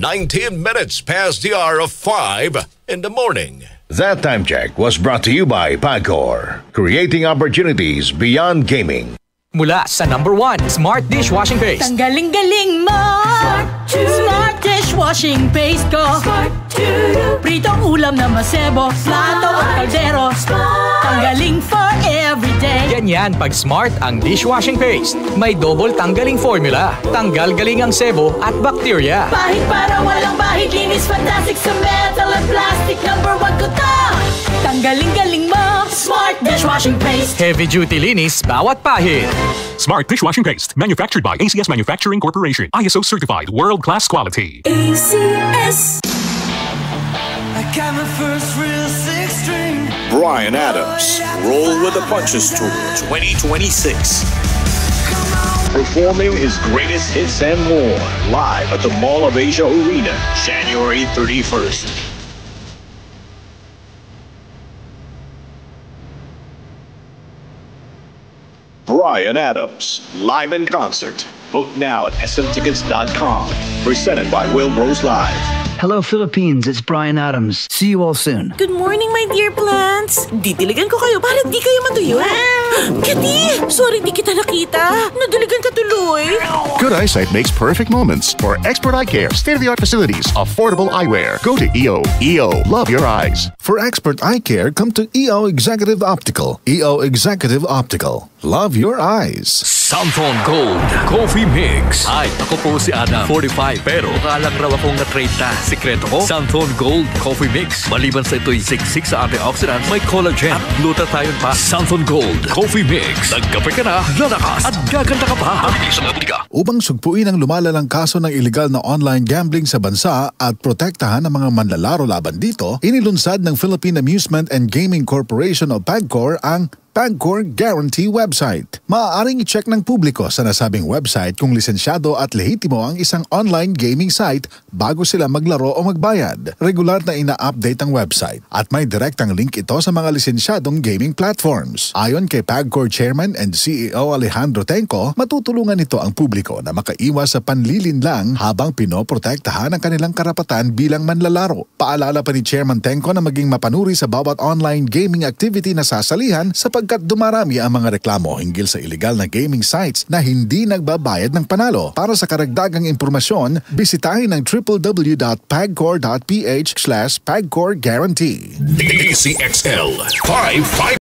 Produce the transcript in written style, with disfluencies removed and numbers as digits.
19 minutes past the hour of 5 in the morning. That time check was brought to you by Pagcor, creating opportunities beyond gaming. Mula sa #1 Smart Dishwashing Paste. Ang galing-galing mo! Smart Dishwashing Paste ko. Pritong ulam na masebo, plato at kaldero. Tanggaling for everyday. Ganyan pag Smart ang dishwashing paste. May double tanggaling formula. Tanggal galing ang sebo at bakterya. Bahid para walang bahid, linis fantastic sa metal at plastic. #1 ko to! Tanggaling-galing mo! Smart Dishwashing Paste. Heavy duty linis bawat pahid. Smart Dishwashing Paste, manufactured by ACS Manufacturing Corporation. ISO certified, world-class quality. ACS. I got my first real six-string. Bryan Adams, Roll with the Punches Tour 2026. Performing his greatest hits and more, live at the Mall of Asia Arena, January 31st. Bryan Adams, live in concert. Book now at smtickets.com. Presented by Wilbros Live. Hello, Philippines. It's Bryan Adams. See you all soon. Good morning, my dear plants. Didiligan ko kayo para di kayo matuyo. Kitty! Sorry di kita nakita. Nadiligan ka tuloy. Good eyesight makes perfect moments. For expert eye care, state-of-the-art facilities, affordable eyewear. Go to EO. EO. Love your eyes. For expert eye care, come to EO Executive Optical. EO Executive Optical. Love your eyes. Santhon Gold Coffee Mix. Hi, ako po si Adam, 45. Pero kalang raw akong na-30. Sikreto ko, Santhon Gold Coffee Mix. Maliban sa ito'y siksik sa antioxidants, may collagen at glutathione pa. Santhon Gold Coffee Mix. Nagkape ka na, lalakas at gaganda ka pa. Hindi sa mga butika. Upang sugpuin ang lumalalang kaso ng illegal na online gambling sa bansa at protektahan ang mga manlalaro laban dito, inilunsad ng Philippine Amusement and Gaming Corporation o PAGCOR ang Pagcor Guarantee website. Maaaring i-check ng publiko sa nasabing website kung lisensyado at lehitimo ang isang online gaming site bago sila maglaro o magbayad. Regular na ina-update ang website at may direktang link ito sa mga lisensyadong gaming platforms. Ayon kay Pagcor Chairman and CEO Alejandro Tenco, matutulungan ito ang publiko na makaiwas sa panlilinlang habang pinoprotektahan ang kanilang karapatan bilang manlalaro. Paalala pa ni Chairman Tenco na maging mapanuri sa bawat online gaming activity na sasalihan sapagkat dumarami ang mga reklamo hinggil sa illegal na gaming sites na hindi nagbabayad ng panalo. Para sa karagdagang impormasyon, bisitahin ang www.pagcor.ph/pagcorguarantee. DCXL 55